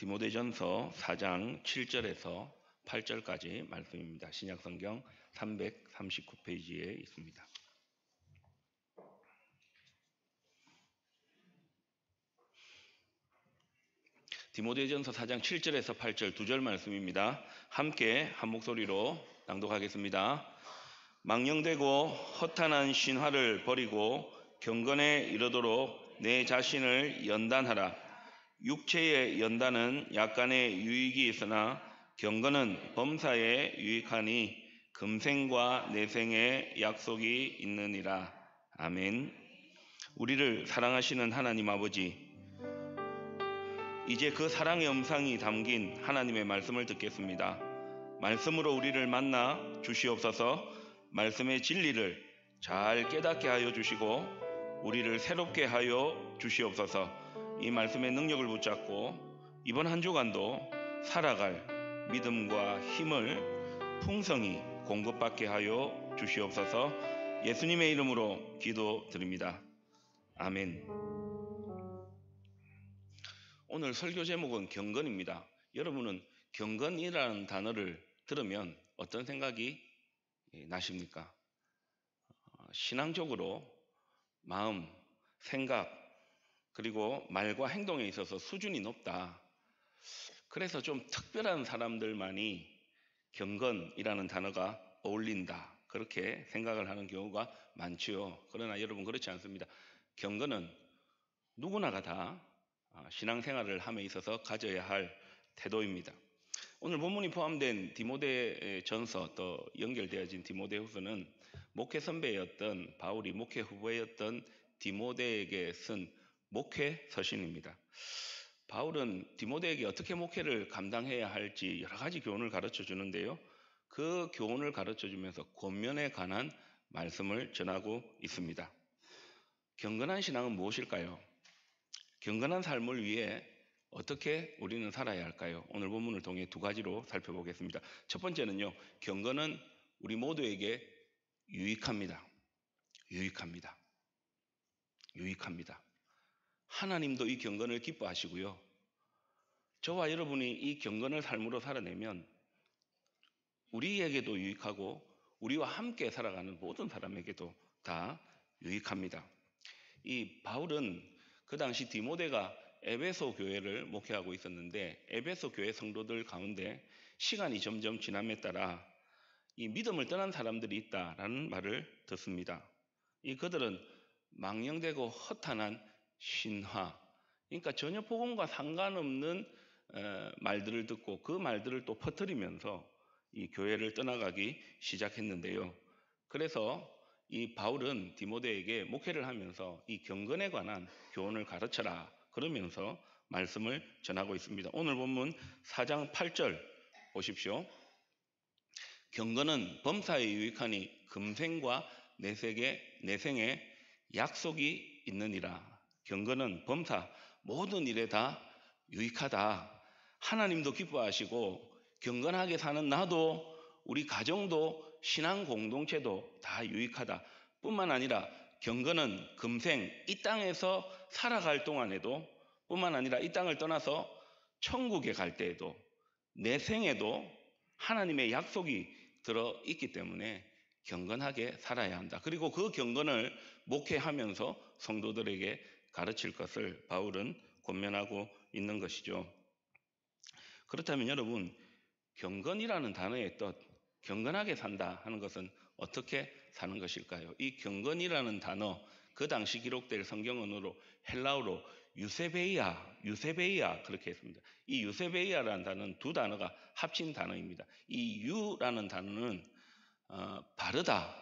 디모데전서 4장 7절에서 8절까지 말씀입니다. 신약성경 339페이지에 있습니다. 디모데전서 4장 7절에서 8절 두 절 말씀입니다. 함께 한 목소리로 낭독하겠습니다. 망령되고 허탄한 신화를 버리고 경건에 이르도록 내 자신을 연단하라. 육체의 연단은 약간의 유익이 있으나 경건은 범사에 유익하니 금생과 내생의 약속이 있느니라. 아멘. 우리를 사랑하시는 하나님 아버지, 이제 그 사랑의 음성이 담긴 하나님의 말씀을 듣겠습니다. 말씀으로 우리를 만나 주시옵소서. 말씀의 진리를 잘 깨닫게 하여 주시고 우리를 새롭게 하여 주시옵소서. 이 말씀의 능력을 붙잡고 이번 한 주간도 살아갈 믿음과 힘을 풍성히 공급받게 하여 주시옵소서. 예수님의 이름으로 기도드립니다. 아멘. 오늘 설교 제목은 경건입니다. 여러분은 경건이라는 단어를 들으면 어떤 생각이 나십니까? 신앙적으로 마음, 생각, 그리고 말과 행동에 있어서 수준이 높다. 그래서 좀 특별한 사람들만이 경건이라는 단어가 어울린다. 그렇게 생각을 하는 경우가 많지요. 그러나 여러분 그렇지 않습니다. 경건은 누구나가 다 신앙생활을 함에 있어서 가져야 할 태도입니다. 오늘 본문이 포함된 디모데전서 또 연결되어진 디모데후서는 목회 선배였던 바울이 목회 후배였던 디모데에게 쓴 목회 서신입니다. 바울은 디모데에게 어떻게 목회를 감당해야 할지 여러 가지 교훈을 가르쳐 주는데요. 그 교훈을 가르쳐 주면서 권면에 관한 말씀을 전하고 있습니다. 경건한 신앙은 무엇일까요? 경건한 삶을 위해 어떻게 우리는 살아야 할까요? 오늘 본문을 통해 두 가지로 살펴보겠습니다. 첫 번째는요, 경건은 우리 모두에게 유익합니다. 유익합니다. 하나님도 이 경건을 기뻐하시고요. 저와 여러분이 이 경건을 삶으로 살아내면 우리에게도 유익하고 우리와 함께 살아가는 모든 사람에게도 다 유익합니다. 이 바울은 그 당시 디모데가 에베소 교회를 목회하고 있었는데 에베소 교회 성도들 가운데 시간이 점점 지남에 따라 이 믿음을 떠난 사람들이 있다라는 말을 듣습니다. 이 그들은 망령되고 허탄한 신화, 그러니까 전혀 복음과 상관없는 말들을 듣고 그 말들을 또 퍼뜨리면서 이 교회를 떠나가기 시작했는데요. 그래서 이 바울은 디모데에게 목회를 하면서 이 경건에 관한 교훈을 가르쳐라 그러면서 말씀을 전하고 있습니다. 오늘 본문 4장 8절 보십시오. 경건은 범사에 유익하니 금생과 내생에 약속이 있느니라. 경건은 범사 모든 일에 다 유익하다. 하나님도 기뻐하시고 경건하게 사는 나도 우리 가정도 신앙 공동체도 다 유익하다. 뿐만 아니라 경건은 금생 이 땅에서 살아갈 동안에도 뿐만 아니라 이 땅을 떠나서 천국에 갈 때에도 내생에도 하나님의 약속이 들어있기 때문에 경건하게 살아야 한다. 그리고 그 경건을 목회하면서 성도들에게 가르칠 것을 바울은 권면하고 있는 것이죠. 그렇다면 여러분, 경건이라는 단어의 뜻, 경건하게 산다 하는 것은 어떻게 사는 것일까요? 이 경건이라는 단어, 그 당시 기록될 성경 언어로 헬라어로 유세베이아 그렇게 했습니다. 이 유세베이아라는 단어는 두 단어가 합친 단어입니다. 이 유라는 단어는 바르다,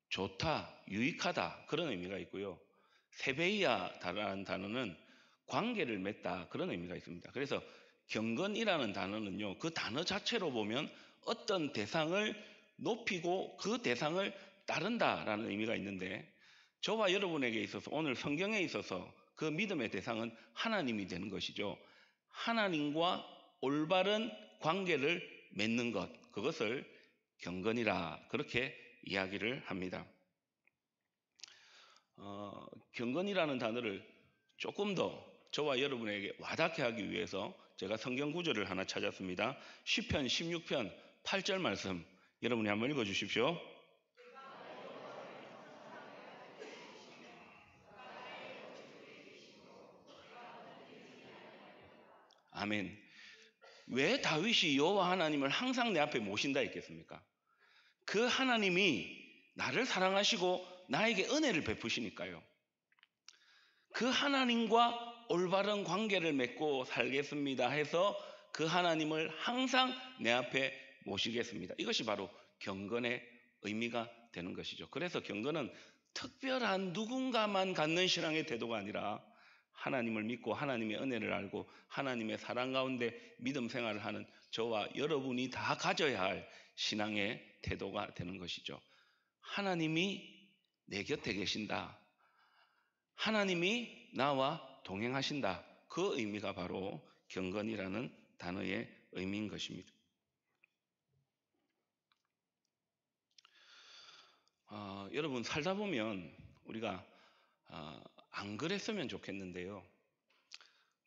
좋다, 유익하다 그런 의미가 있고요. 세베이아라는 단어는 관계를 맺다 그런 의미가 있습니다. 그래서 경건이라는 단어는요, 그 단어 자체로 보면 어떤 대상을 높이고 그 대상을 따른다라는 의미가 있는데 저와 여러분에게 있어서 오늘 성경에 있어서 그 믿음의 대상은 하나님이 되는 것이죠. 하나님과 올바른 관계를 맺는 것, 그것을 경건이라 그렇게 이야기를 합니다. 경건이라는 단어를 조금 더 저와 여러분에게 와닿게 하기 위해서 제가 성경 구절을 하나 찾았습니다. 시편 16편 8절 말씀 여러분이 한번 읽어주십시오. 아멘. 왜 다윗이 여호와 하나님을 항상 내 앞에 모신다 했겠습니까? 그 하나님이 나를 사랑하시고 나에게 은혜를 베푸시니까요. 그 하나님과 올바른 관계를 맺고 살겠습니다 해서 그 하나님을 항상 내 앞에 모시겠습니다. 이것이 바로 경건의 의미가 되는 것이죠. 그래서 경건은 특별한 누군가만 갖는 신앙의 태도가 아니라 하나님을 믿고 하나님의 은혜를 알고 하나님의 사랑 가운데 믿음 생활을 하는 저와 여러분이 다 가져야 할 신앙의 태도가 되는 것이죠. 하나님이 내 곁에 계신다. 하나님이 나와 동행하신다. 그 의미가 바로 경건이라는 단어의 의미인 것입니다. 여러분 살다 보면 우리가 안 그랬으면 좋겠는데요.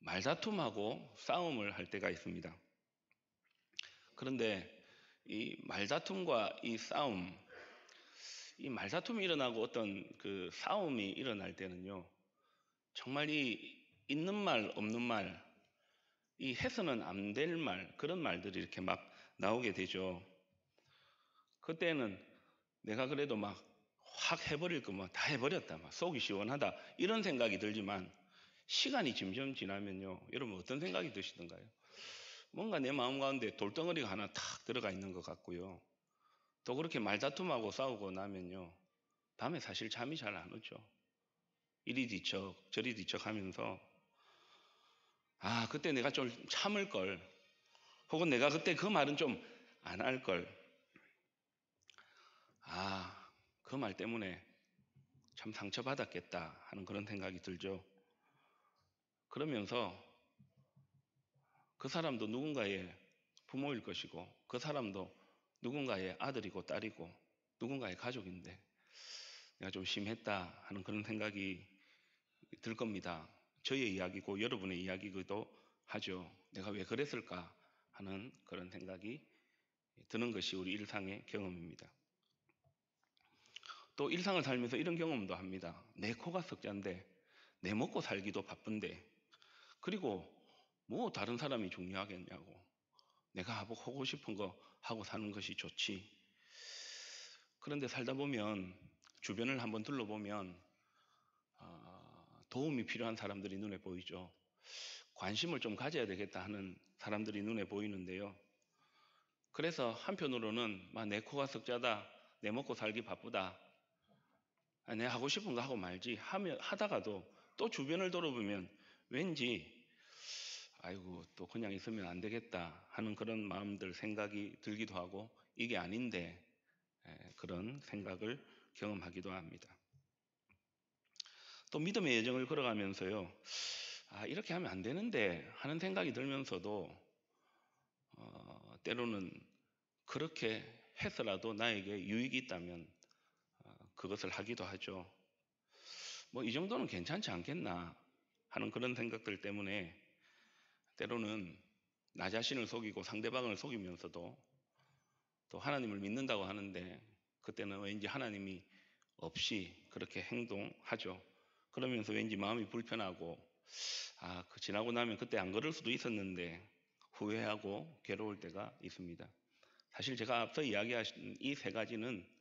말다툼하고 싸움을 할 때가 있습니다. 그런데 이 말다툼과 이 싸움, 이 말다툼이 일어나고 어떤 그 싸움이 일어날 때는요, 정말 이 있는 말 없는 말, 이 해서는 안 될 말, 그런 말들이 이렇게 막 나오게 되죠. 그때는 내가 그래도 막 확 해버릴 거면 다 해버렸다, 막 속이 시원하다 이런 생각이 들지만 시간이 점점 지나면요, 여러분 어떤 생각이 드시던가요? 뭔가 내 마음 가운데 돌덩어리가 하나 탁 들어가 있는 것 같고요. 또 그렇게 말다툼하고 싸우고 나면요, 밤에 사실 잠이 잘 안 오죠. 이리 뒤척 저리 뒤척 하면서 그때 내가 좀 참을 걸, 혹은 내가 그때 그 말은 좀 안 할 걸, 그 말 때문에 참 상처받았겠다 하는 그런 생각이 들죠. 그러면서 그 사람도 누군가의 부모일 것이고 그 사람도 누군가의 아들이고 딸이고 누군가의 가족인데 내가 좀 심했다 하는 그런 생각이 들 겁니다. 저의 이야기고 여러분의 이야기기도 하죠. 내가 왜 그랬을까 하는 그런 생각이 드는 것이 우리 일상의 경험입니다. 또 일상을 살면서 이런 경험도 합니다. 내 코가 석자인데 내 먹고 살기도 바쁜데 그리고 뭐 다른 사람이 중요하겠냐고, 내가 하고 싶은 거 하고 사는 것이 좋지. 그런데 살다 보면 주변을 한번 둘러보면 도움이 필요한 사람들이 눈에 보이죠. 관심을 좀 가져야 되겠다 하는 사람들이 눈에 보이는데요. 그래서 한편으로는 내 코가 석자다, 내 먹고 살기 바쁘다, 내 하고 싶은 거 하고 말지 하다가도 또 주변을 돌아보면 왠지 아이고 또 그냥 있으면 안 되겠다 하는 그런 마음들, 생각이 들기도 하고 이게 아닌데 그런 생각을 경험하기도 합니다. 또 믿음의 여정을 걸어가면서요, 이렇게 하면 안 되는데 하는 생각이 들면서도 때로는 그렇게 해서라도 나에게 유익이 있다면 그것을 하기도 하죠. 이 정도는 괜찮지 않겠나 하는 그런 생각들 때문에 때로는 나 자신을 속이고 상대방을 속이면서도 또 하나님을 믿는다고 하는데 그때는 왠지 하나님이 없이 그렇게 행동하죠. 그러면서 왠지 마음이 불편하고 지나고 나면 그때 안 그럴 수도 있었는데 후회하고 괴로울 때가 있습니다. 사실 제가 앞서 이야기하신 이 세 가지는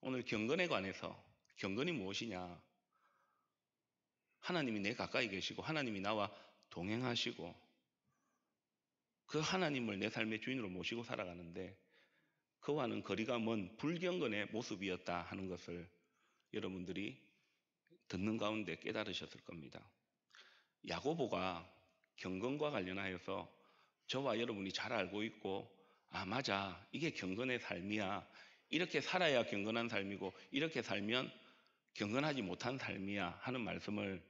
오늘 경건에 관해서, 경건이 무엇이냐, 하나님이 내 가까이 계시고 하나님이 나와 동행하시고 그 하나님을 내 삶의 주인으로 모시고 살아가는데 그와는 거리가 먼 불경건의 모습이었다 하는 것을 여러분들이 듣는 가운데 깨달으셨을 겁니다. 야고보가 경건과 관련하여서 저와 여러분이 잘 알고 있고 맞아, 이게 경건의 삶이야, 이렇게 살아야 경건한 삶이고 이렇게 살면 경건하지 못한 삶이야 하는 말씀을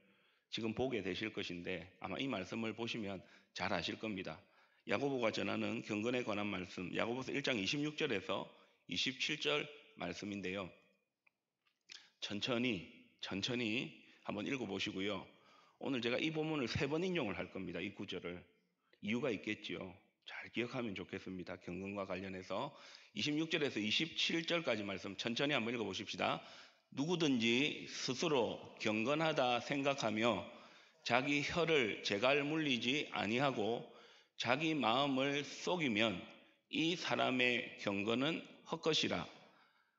지금 보게 되실 것인데 아마 이 말씀을 보시면 잘 아실 겁니다. 야고보가 전하는 경건에 관한 말씀, 야고보서 1장 26절에서 27절 말씀인데요. 천천히 한번 읽어보시고요. 오늘 제가 이 본문을 3번 인용을 할 겁니다. 이 구절을. 이유가 있겠지요. 잘 기억하면 좋겠습니다. 경건과 관련해서 26절에서 27절까지 말씀 천천히 한번 읽어보십시다. 누구든지 스스로 경건하다 생각하며 자기 혀를 제갈 물리지 아니하고 자기 마음을 속이면 이 사람의 경건은 헛것이라.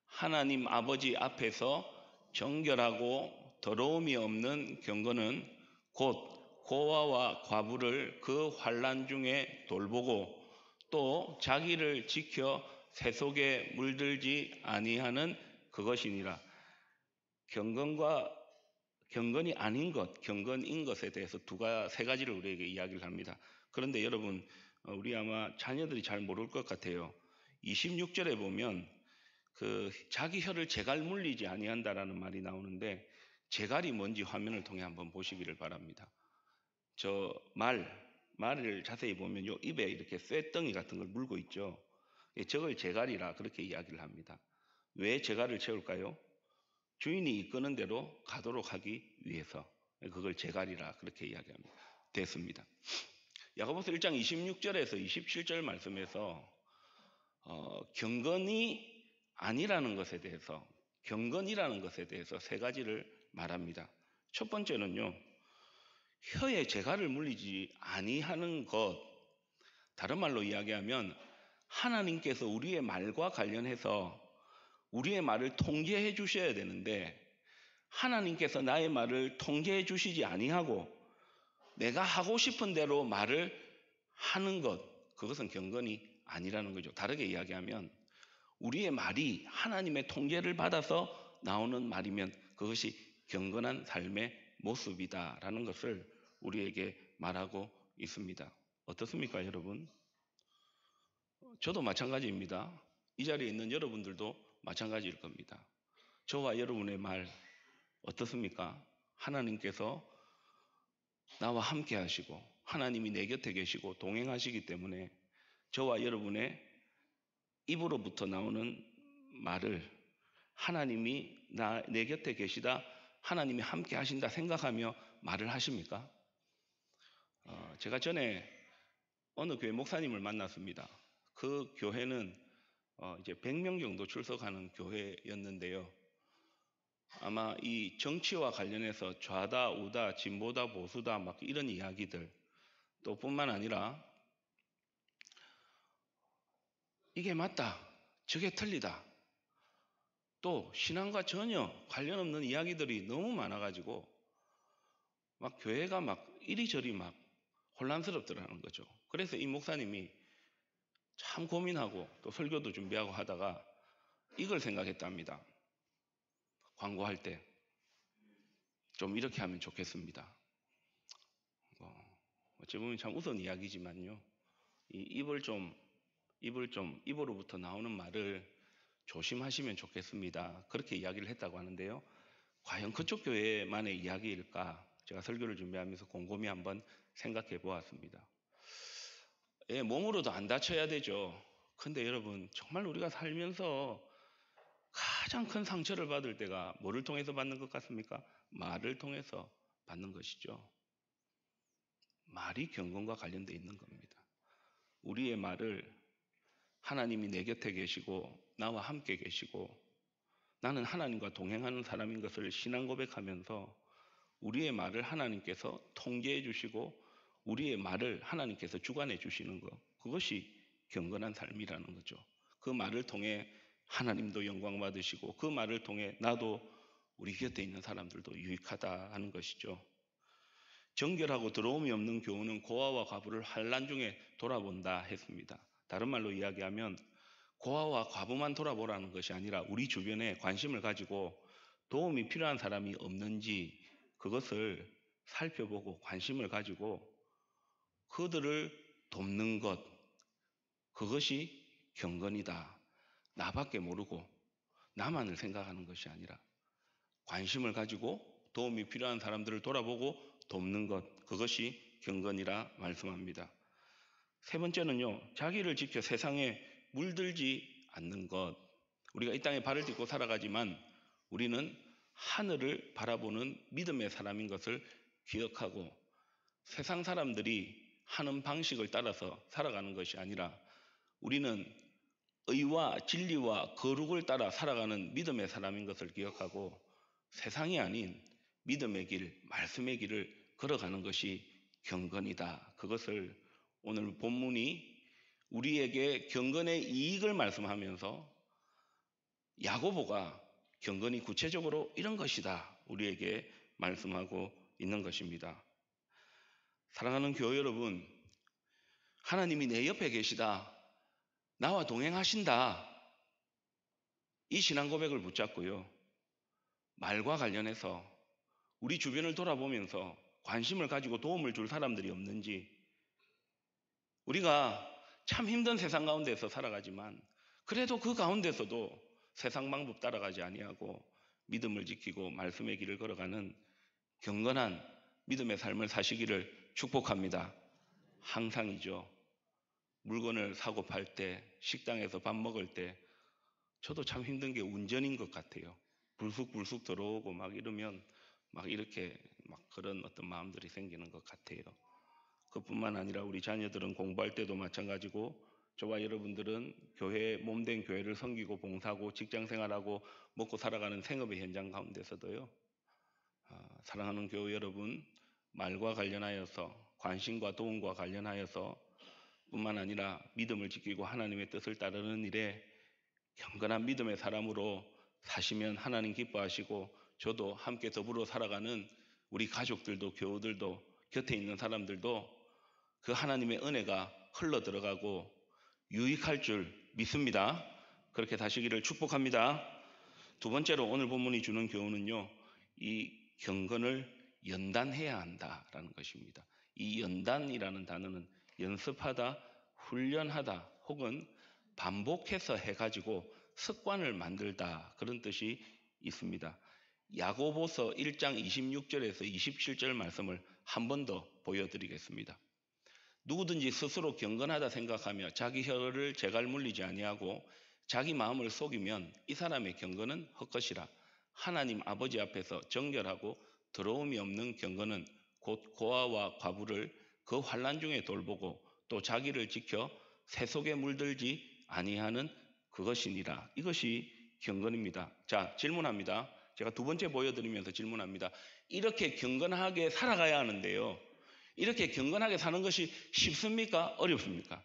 하나님 아버지 앞에서 정결하고 더러움이 없는 경건은 곧 고아와 과부를 그 환난 중에 돌보고 또 자기를 지켜 새 속에 물들지 아니하는 그것이니라. 경건이 아닌 것, 경건인 것에 대해서 세 가지를 우리에게 이야기를 합니다. 그런데 여러분, 우리 아마 자녀들이 잘 모를 것 같아요. 26절에 보면 자기 혀를 제갈 물리지 아니한다라는 말이 나오는데, 제갈이 뭔지 화면을 통해 한번 보시기를 바랍니다. 저 말을 자세히 보면 요 입에 이렇게 쇠덩이 같은 걸 물고 있죠. 저걸 제갈이라 그렇게 이야기를 합니다. 왜 제갈을 채울까요? 주인이 이끄는 대로 가도록 하기 위해서 그걸 제갈이라 그렇게 이야기합니다. 됐습니다. 야고보서 1장 26절에서 27절 말씀에서 경건이 아니라는 것에 대해서, 경건이라는 것에 대해서 3가지를 말합니다. 첫 번째는요, 혀에 제갈을 물리지 아니하는 것, 다른 말로 이야기하면 하나님께서 우리의 말과 관련해서 우리의 말을 통제해 주셔야 되는데, 하나님께서 나의 말을 통제해 주시지 아니하고 내가 하고 싶은 대로 말을 하는 것, 그것은 경건이 아니라는 거죠. 다르게 이야기하면 우리의 말이 하나님의 통제를 받아서 나오는 말이면 그것이 경건한 삶의 모습이다라는 것을 우리에게 말하고 있습니다. 어떻습니까, 여러분? 저도 마찬가지입니다. 이 자리에 있는 여러분들도 마찬가지일 겁니다. 저와 여러분의 말 어떻습니까? 하나님께서 나와 함께 하시고 하나님이 내 곁에 계시고 동행하시기 때문에 저와 여러분의 입으로부터 나오는 말을 하나님이 내 곁에 계시다, 하나님이 함께 하신다 생각하며 말을 하십니까? 제가 전에 어느 교회 목사님을 만났습니다. 그 교회는 이제 100명 정도 출석하는 교회였는데요. 아마 이 정치와 관련해서 좌다 우다 진보다 보수다 막 이런 이야기들, 또 뿐만 아니라 이게 맞다 저게 틀리다, 또 신앙과 전혀 관련 없는 이야기들이 너무 많아가지고 막 교회가 막 이리저리 막 혼란스럽더라는 거죠. 그래서 이 목사님이 참 고민하고 또 설교도 준비하고 하다가 이걸 생각했답니다. 광고할 때 좀 이렇게 하면 좋겠습니다. 어찌 보면 참 우스운 이야기지만요, 이 입으로부터 나오는 말을 조심하시면 좋겠습니다. 그렇게 이야기를 했다고 하는데요. 과연 그쪽 교회만의 이야기일까? 제가 설교를 준비하면서 곰곰이 한번 생각해 보았습니다. 몸으로도 안 다쳐야 되죠. 근데 여러분, 정말 우리가 살면서 가장 큰 상처를 받을 때가 뭐를 통해서 받는 것 같습니까? 말을 통해서 받는 것이죠. 말이 경건과 관련되어 있는 겁니다. 우리의 말을 하나님이 내 곁에 계시고 나와 함께 계시고 나는 하나님과 동행하는 사람인 것을 신앙 고백하면서 우리의 말을 하나님께서 통제해 주시고 우리의 말을 하나님께서 주관해 주시는 것, 그것이 경건한 삶이라는 거죠. 그 말을 통해 하나님도 영광 받으시고 그 말을 통해 나도 우리 곁에 있는 사람들도 유익하다 하는 것이죠. 정결하고 더러움이 없는 교훈은 고아와 과부를 환난 중에 돌아본다 했습니다. 다른 말로 이야기하면 고아와 과부만 돌아보라는 것이 아니라 우리 주변에 관심을 가지고 도움이 필요한 사람이 없는지 그것을 살펴보고 관심을 가지고 그들을 돕는 것, 그것이 경건이다. 나밖에 모르고 나만을 생각하는 것이 아니라 관심을 가지고 도움이 필요한 사람들을 돌아보고 돕는 것, 그것이 경건이라 말씀합니다. 3번째는요, 자기를 지켜 세상에 물들지 않는 것. 우리가 이 땅에 발을 딛고 살아가지만 우리는 하늘을 바라보는 믿음의 사람인 것을 기억하고 세상 사람들이 하는 방식을 따라서 살아가는 것이 아니라 우리는 의와 진리와 거룩을 따라 살아가는 믿음의 사람인 것을 기억하고 세상이 아닌 믿음의 길, 말씀의 길을 걸어가는 것이 경건이다. 그것을 오늘 본문이 우리에게 경건의 이익을 말씀하면서 야고보가 경건이 구체적으로 이런 것이다. 우리에게 말씀하고 있는 것입니다. 사랑하는 교회 여러분, 하나님이 내 옆에 계시다. 나와 동행하신다. 이 신앙 고백을 붙잡고요. 말과 관련해서 우리 주변을 돌아보면서 관심을 가지고 도움을 줄 사람들이 없는지, 우리가 참 힘든 세상 가운데서 살아가지만 그래도 그 가운데서도 세상 방법 따라가지 아니하고 믿음을 지키고 말씀의 길을 걸어가는 경건한 믿음의 삶을 사시기를 축복합니다. 항상이죠. 물건을 사고 팔 때, 식당에서 밥 먹을 때 저도 참 힘든 게 운전인 것 같아요. 불쑥불쑥 들어오고 막 이러면 막 이렇게 막 그런 어떤 마음들이 생기는 것 같아요. 그뿐만 아니라 우리 자녀들은 공부할 때도 마찬가지고 저와 여러분들은 교회, 몸된 교회를 섬기고 봉사하고 직장생활하고 먹고 살아가는 생업의 현장 가운데서도요. 사랑하는 교회 여러분, 말과 관련하여서 관심과 도움과 관련하여서 뿐만 아니라 믿음을 지키고 하나님의 뜻을 따르는 일에 경건한 믿음의 사람으로 사시면 하나님 기뻐하시고 저도 함께 더불어 살아가는 우리 가족들도 교우들도 곁에 있는 사람들도 그 하나님의 은혜가 흘러 들어가고 유익할 줄 믿습니다. 그렇게 사시기를 축복합니다. 두 번째로 오늘 본문이 주는 교훈은요. 이 경건을 연단해야 한다라는 것입니다. 이 연단이라는 단어는 연습하다, 훈련하다 혹은 반복해서 해가지고 습관을 만들다 그런 뜻이 있습니다. 야고보서 1장 26절에서 27절 말씀을 한 번 더 보여드리겠습니다. 누구든지 스스로 경건하다 생각하며 자기 혀를 제갈 물리지 아니하고 자기 마음을 속이면 이 사람의 경건은 헛것이라. 하나님 아버지 앞에서 정결하고 더러움이 없는 경건은 곧 고아와 과부를 그 환난 중에 돌보고 또 자기를 지켜 새 속에 물들지 아니하는 그것이니라. 이것이 경건입니다. 자, 질문합니다. 제가 두 번째 보여드리면서 질문합니다. 이렇게 경건하게 살아가야 하는데요. 이렇게 경건하게 사는 것이 쉽습니까? 어렵습니까?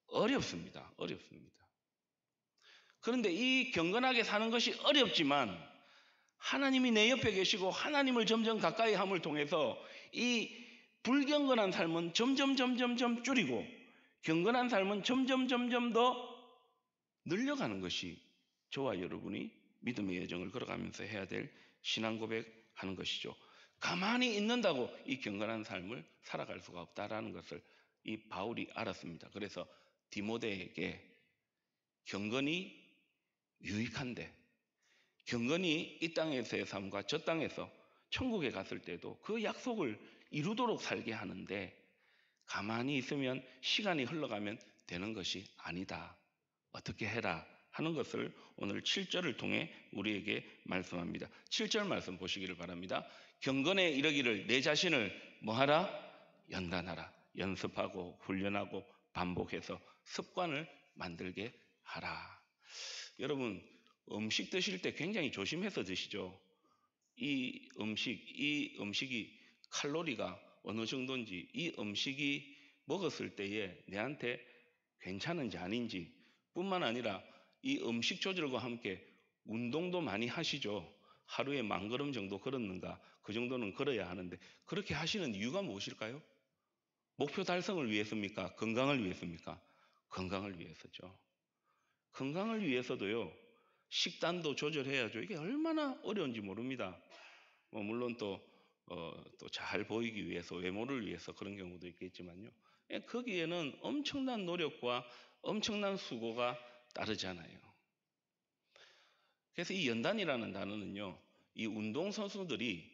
어렵습니다. 어렵습니다. 그런데 이 경건하게 사는 것이 어렵지만 하나님이 내 옆에 계시고 하나님을 점점 가까이 함을 통해서 이 불경건한 삶은 점점 줄이고 경건한 삶은 점점 더 늘려가는 것이 저와 여러분이 믿음의 여정을 걸어가면서 해야 될 신앙 고백하는 것이죠. 가만히 있는다고 이 경건한 삶을 살아갈 수가 없다라는 것을 이 바울이 알았습니다. 그래서 디모데에게 경건이 유익한데 경건이 이 땅에서의 삶과 저 땅에서 천국에 갔을 때도 그 약속을 이루도록 살게 하는데 가만히 있으면 시간이 흘러가면 되는 것이 아니다. 어떻게 해라 하는 것을 오늘 7절을 통해 우리에게 말씀합니다. 7절 말씀 보시기를 바랍니다. 경건에 이르기를 내 자신을 뭐하라? 연단하라. 연습하고 훈련하고 반복해서 습관을 만들게 하라. 여러분 음식 드실 때 굉장히 조심해서 드시죠. 이 음식이 칼로리가 어느 정도인지 이 음식이 먹었을 때에 내한테 괜찮은지 아닌지 뿐만 아니라 이 음식 조절과 함께 운동도 많이 하시죠. 하루에 10,000걸음 정도 걸었는가 그 정도는 걸어야 하는데 그렇게 하시는 이유가 무엇일까요? 목표 달성을 위해서입니까? 건강을 위해서입니까? 건강을 위해서죠. 건강을 위해서도요. 식단도 조절해야죠. 이게 얼마나 어려운지 모릅니다. 물론 또 잘 보이기 위해서 외모를 위해서 그런 경우도 있겠지만요. 거기에는 엄청난 노력과 엄청난 수고가 따르잖아요. 그래서 이 연단이라는 단어는요. 이 운동선수들이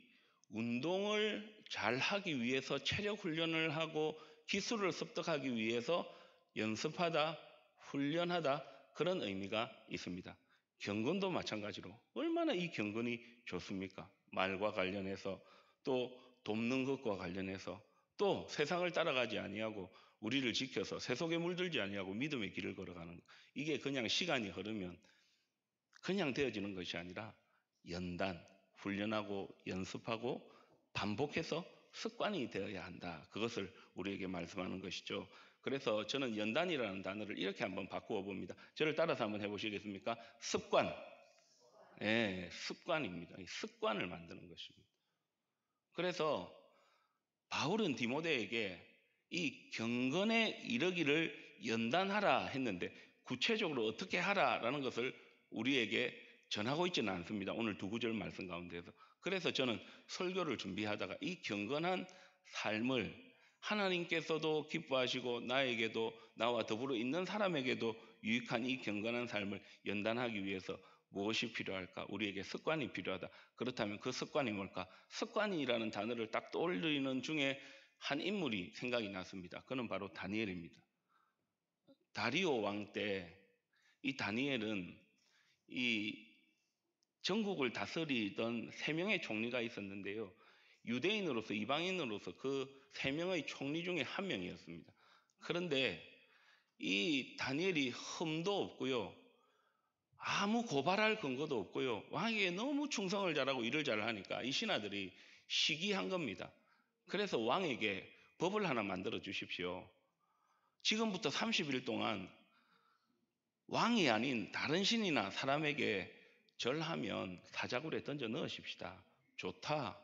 운동을 잘 하기 위해서 체력 훈련을 하고 기술을 습득하기 위해서 연습하다, 훈련하다 그런 의미가 있습니다. 경건도 마찬가지로 얼마나 이 경건이 좋습니까? 말과 관련해서 또 돕는 것과 관련해서 또 세상을 따라가지 아니하고 우리를 지켜서 세속에 물들지 아니하고 믿음의 길을 걸어가는 것. 이게 그냥 시간이 흐르면 그냥 되어지는 것이 아니라 연단, 훈련하고 연습하고 반복해서 습관이 되어야 한다. 그것을 우리에게 말씀하는 것이죠. 그래서 저는 연단이라는 단어를 이렇게 한번 바꾸어 봅니다. 저를 따라서 한번 해보시겠습니까? 습관. 예, 습관입니다. 습관을 만드는 것입니다. 그래서 바울은 디모데에게 이 경건에 이르기를 연단하라 했는데 구체적으로 어떻게 하라라는 것을 우리에게 전하고 있지는 않습니다. 오늘 두 구절 말씀 가운데서. 그래서 저는 설교를 준비하다가 이 경건한 삶을 하나님께서도 기뻐하시고 나에게도 나와 더불어 있는 사람에게도 유익한 이 경건한 삶을 연단하기 위해서 무엇이 필요할까? 우리에게 습관이 필요하다. 그렇다면 그 습관이 뭘까? 습관이라는 단어를 딱 떠올리는 중에 한 인물이 생각이 났습니다. 그는 바로 다니엘입니다. 다리오 왕 때 이 다니엘은 이 전국을 다스리던 3명의 총리가 있었는데요. 유대인으로서 이방인으로서 그 3명의 총리 중에 한 명이었습니다. 그런데 이 다니엘이 흠도 없고요. 아무 고발할 근거도 없고요. 왕에게 너무 충성을 잘하고 일을 잘하니까 이 신하들이 시기한 겁니다. 그래서 왕에게 법을 하나 만들어 주십시오. 지금부터 30일 동안 왕이 아닌 다른 신이나 사람에게 절하면 사자굴에 던져 넣으십시다. 좋다.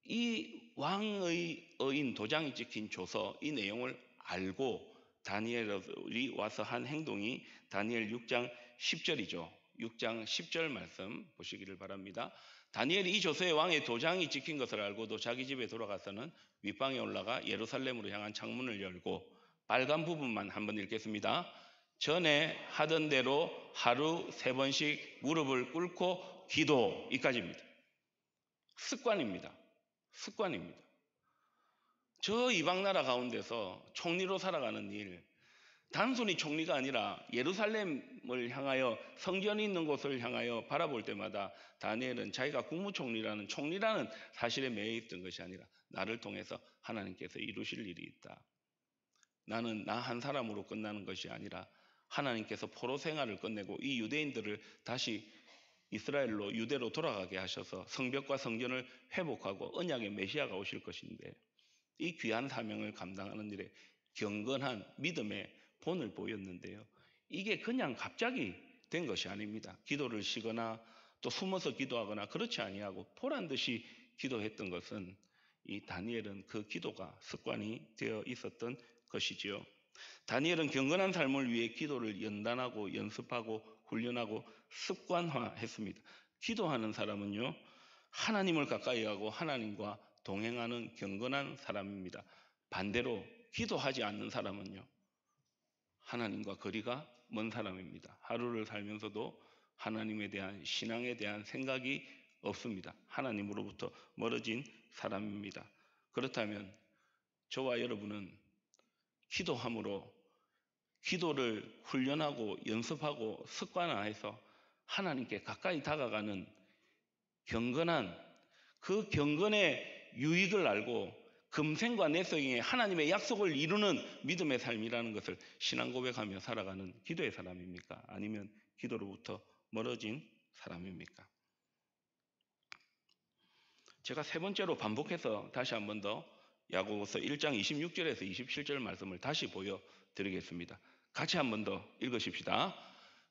이 왕의 어인 도장이 찍힌 조서, 이 내용을 알고 다니엘이 와서 한 행동이 다니엘 6장 10절이죠. 6장 10절 말씀 보시기를 바랍니다. 다니엘이 이 조서에 왕의 도장이 찍힌 것을 알고도 자기 집에 돌아가서는 윗방에 올라가 예루살렘으로 향한 창문을 열고 빨간 부분만 한번 읽겠습니다. 전에 하던 대로 하루 3번씩 무릎을 꿇고 기도. 이까지입니다. 습관입니다. 습관입니다. 저 이방 나라 가운데서 총리로 살아가는 일, 단순히 총리가 아니라 예루살렘을 향하여 성전이 있는 곳을 향하여 바라볼 때마다 다니엘은 자기가 국무총리라는 총리라는 사실에 매여 있던 것이 아니라 나를 통해서 하나님께서 이루실 일이 있다. 나는 나 한 사람으로 끝나는 것이 아니라 하나님께서 포로 생활을 끝내고 이 유대인들을 다시 이스라엘로 유대로 돌아가게 하셔서 성벽과 성전을 회복하고 언약의 메시아가 오실 것인데 이 귀한 사명을 감당하는 일에 경건한 믿음의 본을 보였는데요. 이게 그냥 갑자기 된 것이 아닙니다. 기도를 쉬거나 또 숨어서 기도하거나 그렇지 아니하고 보란듯이 기도했던 것은 이 다니엘은 그 기도가 습관이 되어 있었던 것이지요. 다니엘은 경건한 삶을 위해 기도를 연단하고 연습하고 훈련하고 습관화했습니다. 기도하는 사람은요, 하나님을 가까이 하고 하나님과 동행하는 경건한 사람입니다. 반대로 기도하지 않는 사람은요, 하나님과 거리가 먼 사람입니다. 하루를 살면서도 하나님에 대한 신앙에 대한 생각이 없습니다. 하나님으로부터 멀어진 사람입니다. 그렇다면 저와 여러분은 기도함으로 기도를 훈련하고 연습하고 습관화해서 하나님께 가까이 다가가는 경건한 그 경건의 유익을 알고 금생과 내성에 하나님의 약속을 이루는 믿음의 삶이라는 것을 신앙 고백하며 살아가는 기도의 사람입니까? 아니면 기도로부터 멀어진 사람입니까? 제가 세 번째로 반복해서 다시 한 번 더 야고보서 1장 26절에서 27절 말씀을 다시 보여드리겠습니다. 같이 한 번 더 읽으십시다.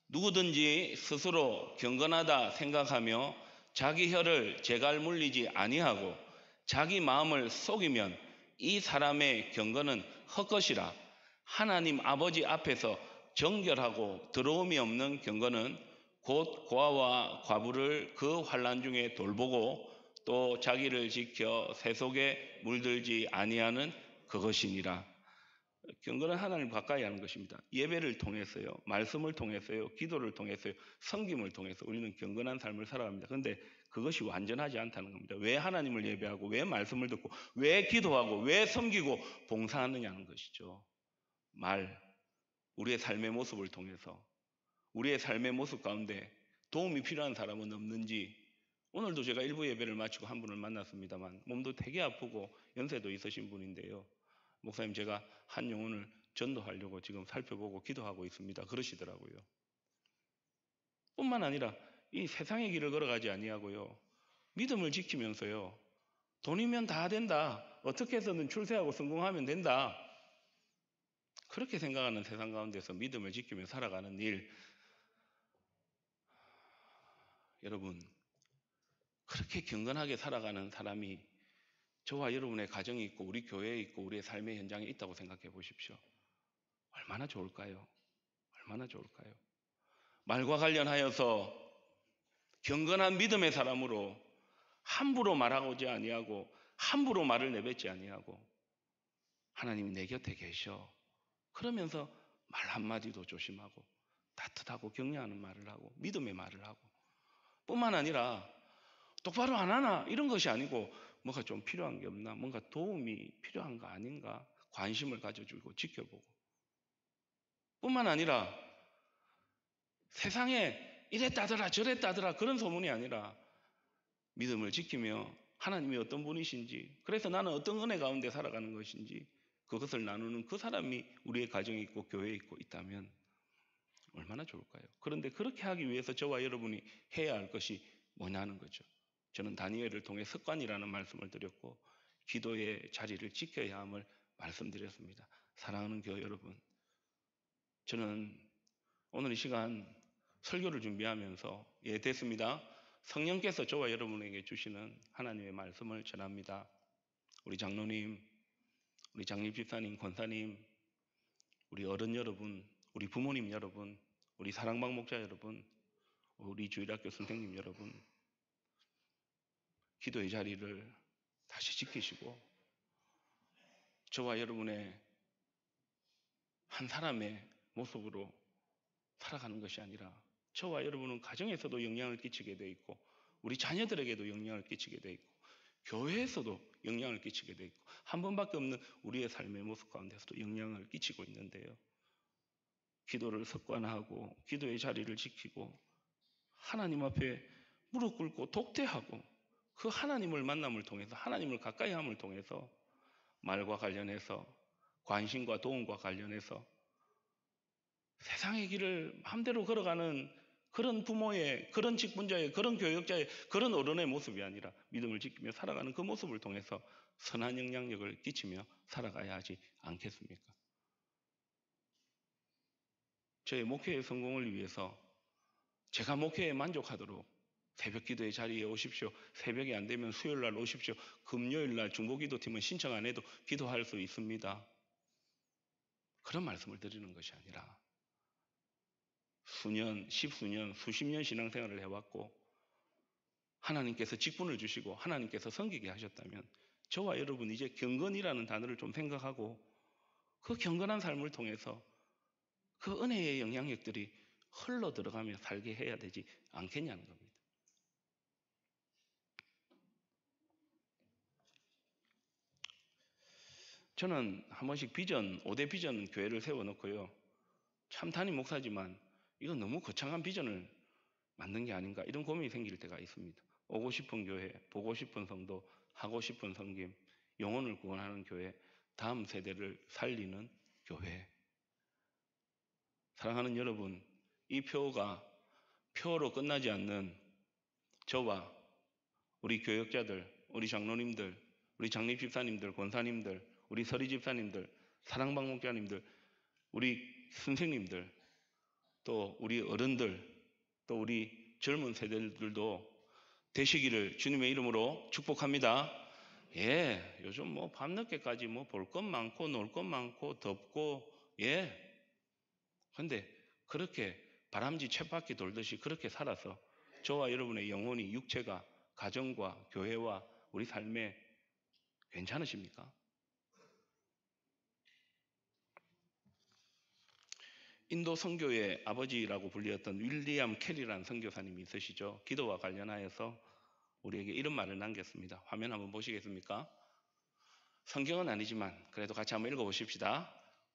누구든지 스스로 경건하다 생각하며 자기 혀를 제갈 물리지 아니하고 자기 마음을 속이면 이 사람의 경건은 헛것이라. 하나님 아버지 앞에서 정결하고 더러움이 없는 경건은 곧 고아와 과부를 그 환난 중에 돌보고 또 자기를 지켜 세속에 물들지 아니하는 그것이니라. 경건은 하나님 가까이 하는 것입니다. 예배를 통해서요, 말씀을 통해서요, 기도를 통해서요, 섬김을 통해서 우리는 경건한 삶을 살아갑니다. 그런데 그것이 완전하지 않다는 겁니다. 왜 하나님을 예배하고 왜 말씀을 듣고 왜 기도하고 왜 섬기고 봉사하느냐는 것이죠. 우리의 삶의 모습을 통해서 우리의 삶의 모습 가운데 도움이 필요한 사람은 없는지, 오늘도 제가 일부 예배를 마치고 한 분을 만났습니다만 몸도 되게 아프고 연세도 있으신 분인데요. 목사님, 제가 한 영혼을 전도하려고 지금 살펴보고 기도하고 있습니다. 그러시더라고요. 뿐만 아니라 이 세상의 길을 걸어가지 아니하고요. 믿음을 지키면서요. 돈이면 다 된다. 어떻게 해서든 출세하고 성공하면 된다. 그렇게 생각하는 세상 가운데서 믿음을 지키며 살아가는 일. 여러분, 그렇게 경건하게 살아가는 사람이 저와 여러분의 가정이 있고 우리 교회에 있고 우리의 삶의 현장에 있다고 생각해 보십시오. 얼마나 좋을까요? 얼마나 좋을까요? 말과 관련하여서 경건한 믿음의 사람으로 함부로 말하고지 아니하고 함부로 말을 내뱉지 아니하고 하나님이 내 곁에 계셔. 그러면서 말 한마디도 조심하고 따뜻하고 격려하는 말을 하고 믿음의 말을 하고 뿐만 아니라 똑바로 안 하나 이런 것이 아니고 뭐가 좀 필요한 게 없나, 뭔가 도움이 필요한 거 아닌가 관심을 가져주고 지켜보고 뿐만 아니라 세상에 이랬다더라 저랬다더라 그런 소문이 아니라 믿음을 지키며 하나님이 어떤 분이신지, 그래서 나는 어떤 은혜 가운데 살아가는 것인지 그것을 나누는 그 사람이 우리의 가정에 있고 교회에 있고 있다면 얼마나 좋을까요? 그런데 그렇게 하기 위해서 저와 여러분이 해야 할 것이 뭐냐는 거죠. 저는 다니엘을 통해 습관이라는 말씀을 드렸고 기도의 자리를 지켜야 함을 말씀드렸습니다. 사랑하는 교회 여러분, 저는 오늘 이 시간 설교를 준비하면서 됐습니다. 성령께서 저와 여러분에게 주시는 하나님의 말씀을 전합니다. 우리 장로님, 우리 장립집사님, 권사님, 우리 어른 여러분, 우리 부모님 여러분, 우리 사랑방 목자 여러분, 우리 주일학교 선생님 여러분, 기도의 자리를 다시 지키시고 저와 여러분의 한 사람의 모습으로 살아가는 것이 아니라 저와 여러분은 가정에서도 영향을 끼치게 돼 있고 우리 자녀들에게도 영향을 끼치게 돼 있고 교회에서도 영향을 끼치게 돼 있고 한 번밖에 없는 우리의 삶의 모습 가운데서도 영향을 끼치고 있는데요. 기도를 습관하고 기도의 자리를 지키고 하나님 앞에 무릎 꿇고 독대하고 그 하나님을 만남을 통해서 하나님을 가까이 함을 통해서 말과 관련해서 관심과 도움과 관련해서 세상의 길을 마음대로 걸어가는 그런 부모의, 그런 직분자의, 그런 교역자의, 그런 어른의 모습이 아니라 믿음을 지키며 살아가는 그 모습을 통해서 선한 영향력을 끼치며 살아가야 하지 않겠습니까? 저의 목회의 성공을 위해서 제가 목회에 만족하도록 새벽 기도의 자리에 오십시오. 새벽이 안 되면 수요일 날 오십시오. 금요일 날 중보기도팀은 신청 안 해도 기도할 수 있습니다. 그런 말씀을 드리는 것이 아니라 수년, 십수년, 수십 년 신앙생활을 해왔고 하나님께서 직분을 주시고 하나님께서 섬기게 하셨다면 저와 여러분 이제 경건이라는 단어를 좀 생각하고 그 경건한 삶을 통해서 그 은혜의 영향력들이 흘러 들어가며 살게 해야 되지 않겠냐는 겁니다. 저는 한 번씩 비전, 5대 비전 교회를 세워놓고요. 참 담임 목사지만 이건 너무 거창한 비전을 만든 게 아닌가 이런 고민이 생길 때가 있습니다. 오고 싶은 교회, 보고 싶은 성도, 하고 싶은 섬김, 영혼을 구원하는 교회, 다음 세대를 살리는 교회. 사랑하는 여러분, 이 표가 표로 끝나지 않는 저와 우리 교역자들, 우리 장로님들, 우리 장립집사님들, 권사님들, 우리 서리집사님들, 사랑방 목자님들, 우리 선생님들, 또 우리 어른들, 또 우리 젊은 세대들도 되시기를 주님의 이름으로 축복합니다. 요즘 뭐 밤늦게까지 뭐 볼 것 많고 놀 것 많고 덥고 근데 그렇게 바람쥐 쳇바퀴 돌듯이 그렇게 살아서 저와 여러분의 영혼이 육체가 가정과 교회와 우리 삶에 괜찮으십니까? 인도 선교의 아버지라고 불리었던 윌리엄 캐리라는 선교사님이 있으시죠. 기도와 관련하여서 우리에게 이런 말을 남겼습니다. 화면 한번 보시겠습니까? 성경은 아니지만 그래도 같이 한번 읽어보십시다.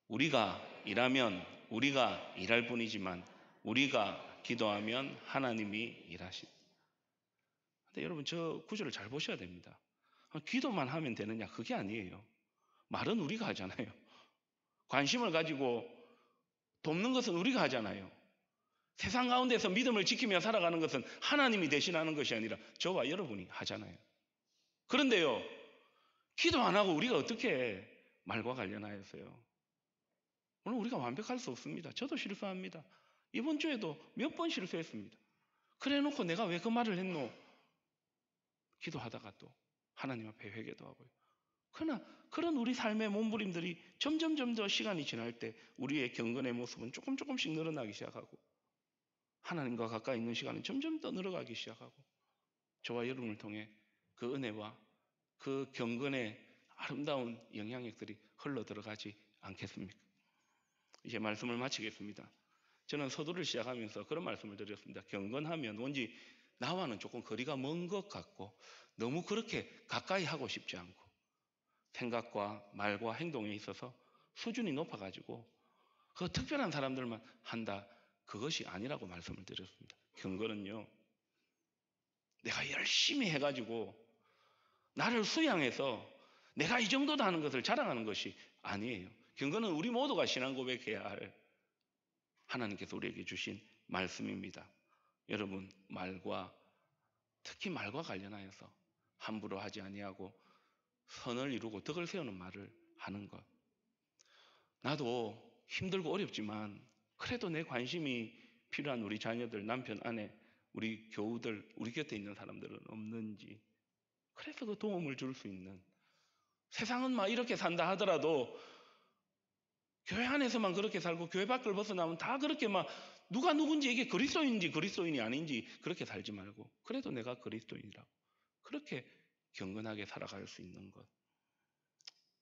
우리가 일하면 우리가 일할 뿐이지만 우리가 기도하면 하나님이 일하시. 근데 여러분 저 구절을 잘 보셔야 됩니다. 기도만 하면 되느냐? 그게 아니에요. 말은 우리가 하잖아요. 관심을 가지고 돕는 것은 우리가 하잖아요. 세상 가운데서 믿음을 지키며 살아가는 것은 하나님이 대신하는 것이 아니라 저와 여러분이 하잖아요. 그런데요, 기도 안 하고 우리가 어떻게 말과 관련하여서요? 물론 우리가 완벽할 수 없습니다. 저도 실수합니다. 이번 주에도 몇 번 실수했습니다. 그래 놓고 내가 왜 그 말을 했노? 기도하다가 또 하나님 앞에 회개도 하고요. 그러나 그런 우리 삶의 몸부림들이 점점 더 시간이 지날 때 우리의 경건의 모습은 조금씩 늘어나기 시작하고 하나님과 가까이 있는 시간은 점점 더 늘어가기 시작하고 저와 여러분을 통해 그 은혜와 그 경건의 아름다운 영향력들이 흘러 들어가지 않겠습니까? 이제 말씀을 마치겠습니다. 저는 서두를 시작하면서 그런 말씀을 드렸습니다. 경건하면 왠지 나와는 조금 거리가 먼 것 같고 너무 그렇게 가까이 하고 싶지 않고 생각과 말과 행동에 있어서 수준이 높아가지고 그 특별한 사람들만 한다. 그것이 아니라고 말씀을 드렸습니다. 경건은요, 내가 열심히 해가지고 나를 수양해서 내가 이 정도다 하는 것을 자랑하는 것이 아니에요. 경건은 우리 모두가 신앙 고백해야 할 하나님께서 우리에게 주신 말씀입니다. 여러분, 특히 말과 관련하여서 함부로 하지 아니하고 선을 이루고 덕을 세우는 말을 하는 것. 나도 힘들고 어렵지만 그래도 내 관심이 필요한 우리 자녀들, 남편, 아내, 우리 교우들, 우리 곁에 있는 사람들은 없는지, 그래서 그 도움을 줄 수 있는, 세상은 막 이렇게 산다 하더라도 교회 안에서만 그렇게 살고 교회 밖을 벗어나면 다 그렇게 막 누가 누군지 이게 그리스도인인지 그리스도인이 아닌지 그렇게 살지 말고 그래도 내가 그리스도인이라고 그렇게 경건하게 살아갈 수 있는 것.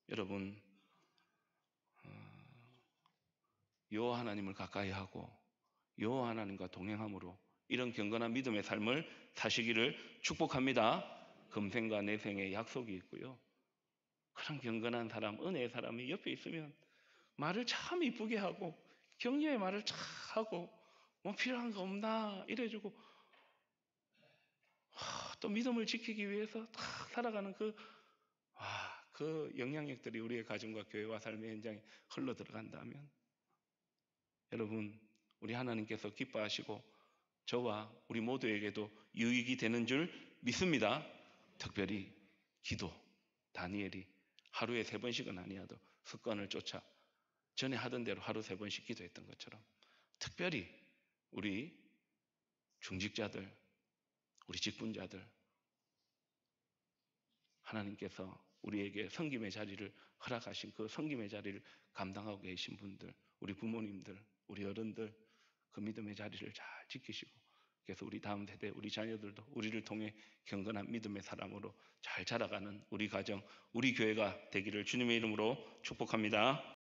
여러분, 여호와 하나님을 가까이 하고 여호와 하나님과 동행함으로 이런 경건한 믿음의 삶을 사시기를 축복합니다. 금생과 내생의 약속이 있고요. 그런 경건한 사람, 은혜의 사람이 옆에 있으면 말을 참 이쁘게 하고 격려의 말을 참 하고 뭐 필요한 거 없나 이래주고 또 믿음을 지키기 위해서 다 살아가는 그 영향력들이 우리의 가정과 교회와 삶의 현장에 흘러 들어간다면 여러분, 우리 하나님께서 기뻐하시고 저와 우리 모두에게도 유익이 되는 줄 믿습니다. 특별히 기도, 다니엘이 하루에 3번씩은 아니어도 습관을 쫓아 전에 하던 대로 하루 3번씩 기도했던 것처럼 특별히 우리 중직자들, 우리 직분자들, 하나님께서 우리에게 섬김의 자리를 허락하신 그 섬김의 자리를 감당하고 계신 분들, 우리 부모님들, 우리 어른들 그 믿음의 자리를 잘 지키시고 그래서 우리 다음 세대, 우리 자녀들도 우리를 통해 경건한 믿음의 사람으로 잘 자라가는 우리 가정, 우리 교회가 되기를 주님의 이름으로 축복합니다.